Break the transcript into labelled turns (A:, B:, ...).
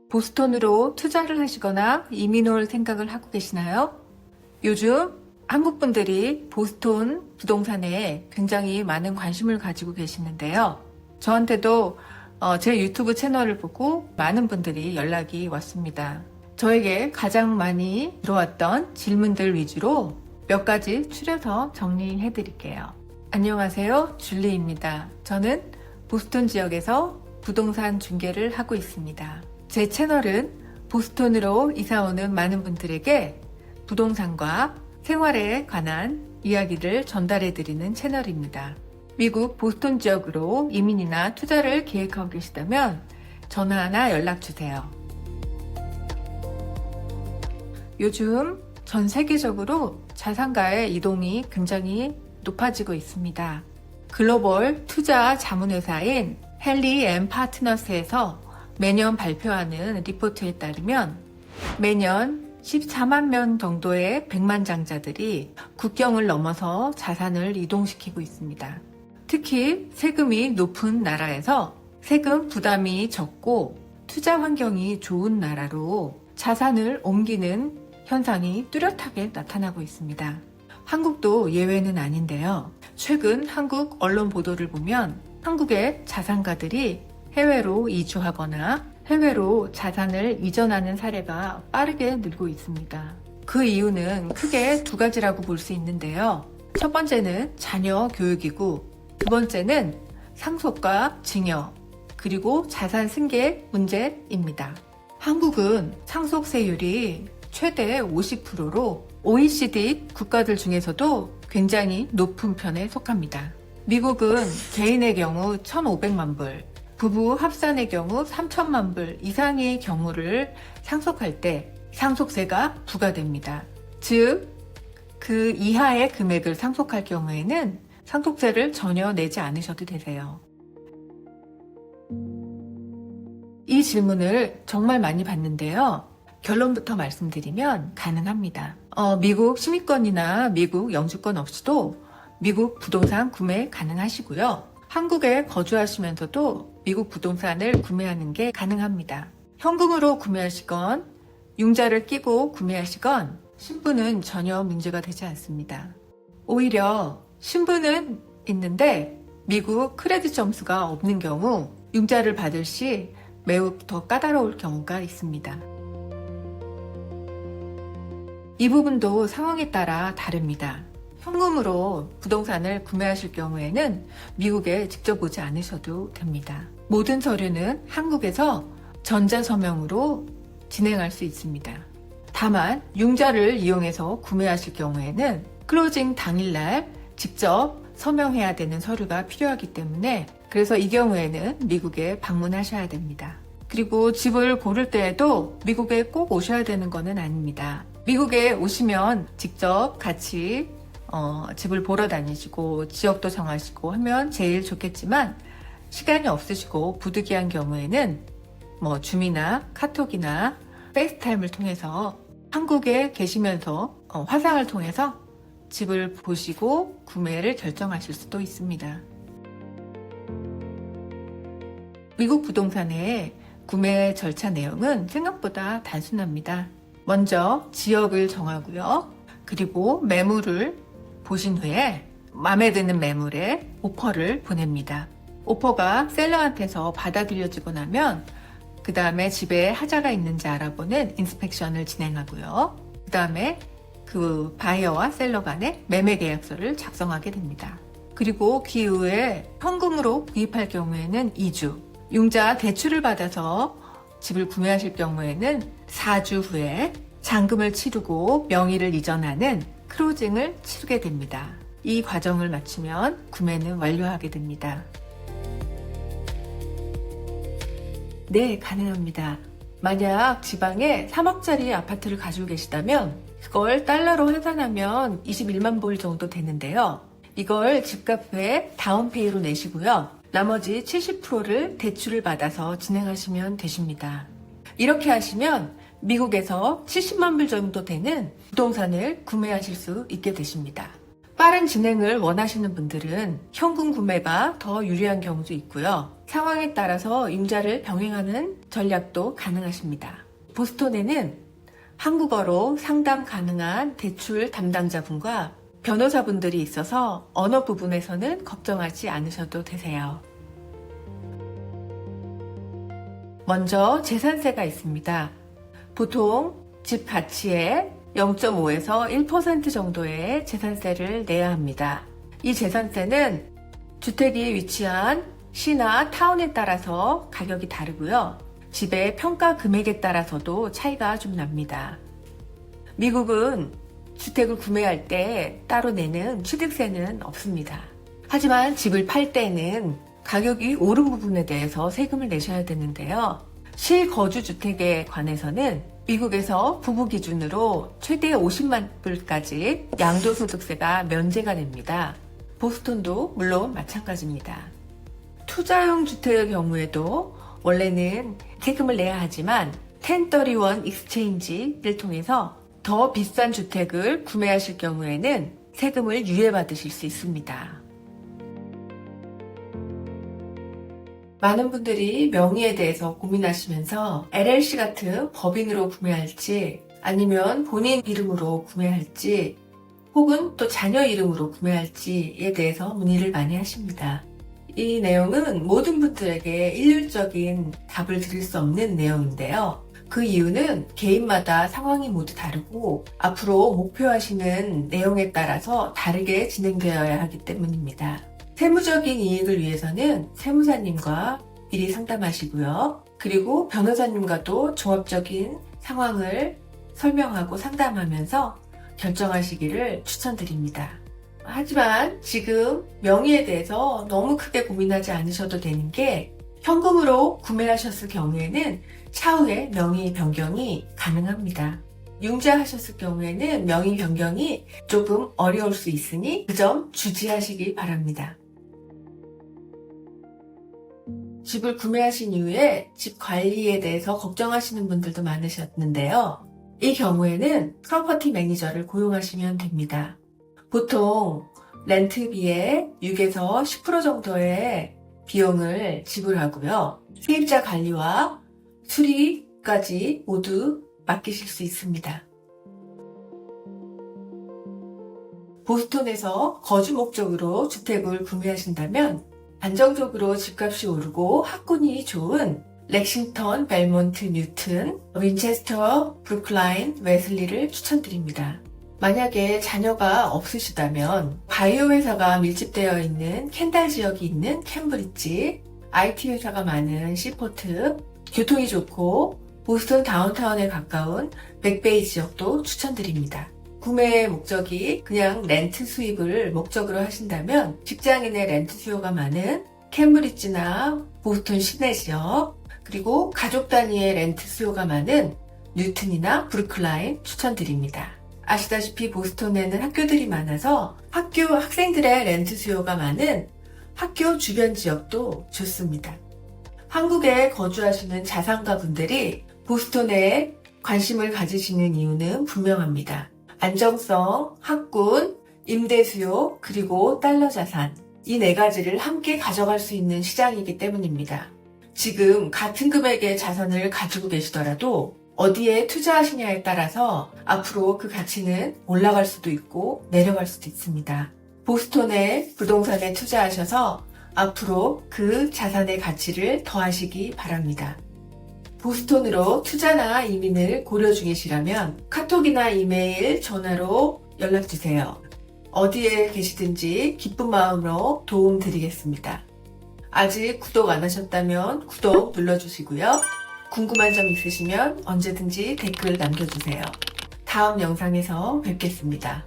A: 보스턴으로 투자를 하시거나 이민 올 생각을 하고 계시나요? 요즘 한국 분들이 보스턴 부동산에 굉장히 많은 관심을 가지고 계시는데요. 저한테도 제 유튜브 채널을 보고 많은 분들이 연락이 왔습니다. 저에게 가장 많이 들어왔던 질문들 위주로 몇 가지 추려서 정리해 드릴게요. 안녕하세요, 줄리입니다. 저는 보스턴 지역에서 부동산 중개를 하고 있습니다. 제 채널은 보스턴으로 이사오는 많은 분들에게 부동산과 생활에 관한 이야기를 전달해 드리는 채널입니다. 미국 보스턴 지역으로 이민이나 투자를 계획하고 계시다면 전화나 연락 주세요. 요즘 전 세계적으로 자산가의 이동이 굉장히 높아지고 있습니다. 글로벌 투자 자문회사인 헨리 앤 파트너스에서 매년 발표하는 리포트에 따르면 매년 14만 명 정도의 백만장자들이 국경을 넘어서 자산을 이동시키고 있습니다. 특히 세금이 높은 나라에서 세금 부담이 적고 투자 환경이 좋은 나라로 자산을 옮기는 현상이 뚜렷하게 나타나고 있습니다. 한국도 예외는 아닌데요. 최근 한국 언론 보도를 보면 한국의 자산가들이 해외로 이주하거나 해외로 자산을 이전하는 사례가 빠르게 늘고 있습니다. 그 이유는 크게 두 가지라고 볼 수 있는데요. 첫 번째는 자녀 교육이고, 두 번째는 상속과 증여, 그리고 자산 승계 문제입니다. 한국은 상속세율이 최대 50%로 OECD 국가들 중에서도 굉장히 높은 편에 속합니다. 미국은 개인의 경우 1,500만 불, 부부 합산의 경우 3천만 불 이상의 경우를 상속할 때 상속세가 부과됩니다. 즉, 그 이하의 금액을 상속할 경우에는 상속세를 전혀 내지 않으셔도 되세요. 이 질문을 정말 많이 받는데요. 결론부터 말씀드리면 가능합니다. 미국 시민권이나 미국 영주권 없이도 미국 부동산 구매 가능하시고요. 한국에 거주하시면서도 미국 부동산을 구매하는 게 가능합니다. 현금으로 구매하시건 융자를 끼고 구매하시건 신분은 전혀 문제가 되지 않습니다. 오히려 신분은 있는데 미국 크레딧 점수가 없는 경우 융자를 받을 시 매우 더 까다로울 경우가 있습니다. 이 부분도 상황에 따라 다릅니다. 현금으로 부동산을 구매하실 경우에는 미국에 직접 오지 않으셔도 됩니다. 모든 서류는 한국에서 전자서명으로 진행할 수 있습니다. 다만 융자를 이용해서 구매하실 경우에는 클로징 당일날 직접 서명해야 되는 서류가 필요하기 때문에 그래서 이 경우에는 미국에 방문하셔야 됩니다. 그리고 집을 고를 때에도 미국에 꼭 오셔야 되는 것은 아닙니다. 미국에 오시면 직접 같이 집을 보러 다니시고 지역도 정하시고 하면 제일 좋겠지만 시간이 없으시고 부득이한 경우에는 줌이나 카톡이나 페이스타임을 통해서 한국에 계시면서 화상을 통해서 집을 보시고 구매를 결정하실 수도 있습니다. 미국 부동산의 구매 절차 내용은 생각보다 단순합니다. 먼저 지역을 정하고요. 그리고 매물을 보신 후에 마음에 드는 매물에 오퍼를 보냅니다. 오퍼가 셀러한테서 받아들여지고 나면 그 다음에 집에 하자가 있는지 알아보는 인스펙션을 진행하고요. 그 다음에 그 바이어와 셀러 간의 매매 계약서를 작성하게 됩니다. 그리고 그 이후에 현금으로 구입할 경우에는 2주, 융자 대출을 받아서 집을 구매하실 경우에는 4주 후에 잔금을 치르고 명의를 이전하는 클로징을 치르게 됩니다. 이 과정을 마치면 구매는 완료하게 됩니다. 네, 가능합니다. 만약 지방에 3억짜리 아파트를 가지고 계시다면 그걸 달러로 환산하면 21만 불 정도 되는데요. 이걸 집값 외에 다운페이로 내시고요. 나머지 70%를 대출을 받아서 진행하시면 되십니다. 이렇게 하시면 미국에서 70만 불 정도 되는 부동산을 구매하실 수 있게 되십니다. 빠른 진행을 원하시는 분들은 현금 구매가 더 유리한 경우도 있고요. 상황에 따라서 임자를 병행하는 전략도 가능하십니다. 보스톤에는 한국어로 상담 가능한 대출 담당자분과 변호사분들이 있어서 언어 부분에서는 걱정하지 않으셔도 되세요. 먼저 재산세가 있습니다. 보통 집 가치의 0.5에서 1% 정도의 재산세를 내야 합니다. 이 재산세는 주택이 위치한 시나 타운에 따라서 가격이 다르고요. 집의 평가 금액에 따라서도 차이가 좀 납니다. 미국은 주택을 구매할 때 따로 내는 취득세는 없습니다. 하지만 집을 팔 때는 가격이 오른 부분에 대해서 세금을 내셔야 되는데요. 실거주주택에 관해서는 미국에서 부부 기준으로 최대 50만 불까지 양도소득세가 면제가 됩니다. 보스톤도 물론 마찬가지입니다. 투자용 주택의 경우에도 원래는 세금을 내야 하지만 1031 익스체인지를 통해서 더 비싼 주택을 구매하실 경우에는 세금을 유예받으실 수 있습니다. 많은 분들이 명의에 대해서 고민하시면서 LLC 같은 법인으로 구매할지 아니면 본인 이름으로 구매할지 혹은 또 자녀 이름으로 구매할지에 대해서 문의를 많이 하십니다. 이 내용은 모든 분들에게 일률적인 답을 드릴 수 없는 내용인데요. 그 이유는 개인마다 상황이 모두 다르고 앞으로 목표하시는 내용에 따라서 다르게 진행되어야 하기 때문입니다. 세무적인 이익을 위해서는 세무사님과 미리 상담하시고요. 그리고 변호사님과도 종합적인 상황을 설명하고 상담하면서 결정하시기를 추천드립니다. 하지만 지금 명의에 대해서 너무 크게 고민하지 않으셔도 되는 게 현금으로 구매하셨을 경우에는 차후에 명의 변경이 가능합니다. 융자하셨을 경우에는 명의 변경이 조금 어려울 수 있으니 그 점 주의하시기 바랍니다. 집을 구매하신 이후에 집 관리에 대해서 걱정하시는 분들도 많으셨는데요. 이 경우에는 프로퍼티 매니저를 고용하시면 됩니다. 보통 렌트비의 6에서 10% 정도의 비용을 지불하고요. 세입자 관리와 수리까지 모두 맡기실 수 있습니다. 보스톤에서 거주 목적으로 주택을 구매하신다면 안정적으로 집값이 오르고 학군이 좋은 렉싱턴, 벨몬트, 뉴튼, 윈체스터, 브루클라인, 웨슬리를 추천드립니다. 만약에 자녀가 없으시다면 바이오 회사가 밀집되어 있는 켄달 지역이 있는 캠브리지, IT 회사가 많은 시포트, 교통이 좋고 보스턴 다운타운에 가까운 백베이 지역도 추천드립니다. 구매의 목적이 그냥 렌트 수입을 목적으로 하신다면 직장인의 렌트 수요가 많은 캠브리지나 보스턴 시내 지역, 그리고 가족 단위의 렌트 수요가 많은 뉴튼이나 브루클라인 추천드립니다. 아시다시피 보스턴에는 학교들이 많아서 학생들의 렌트 수요가 많은 학교 주변 지역도 좋습니다. 한국에 거주하시는 자산가 분들이 보스턴에 관심을 가지시는 이유는 분명합니다. 안정성, 학군, 임대 수요, 그리고 달러 자산, 이 네 가지를 함께 가져갈 수 있는 시장이기 때문입니다. 지금 같은 금액의 자산을 가지고 계시더라도 어디에 투자하시냐에 따라서 앞으로 그 가치는 올라갈 수도 있고 내려갈 수도 있습니다. 보스턴의 부동산에 투자하셔서 앞으로 그 자산의 가치를 더하시기 바랍니다. 보스턴으로 투자나 이민을 고려 중이시라면 카톡이나 이메일, 전화로 연락주세요. 어디에 계시든지 기쁜 마음으로 도움 드리겠습니다. 아직 구독 안 하셨다면 구독 눌러주시고요. 궁금한 점 있으시면 언제든지 댓글 남겨주세요. 다음 영상에서 뵙겠습니다.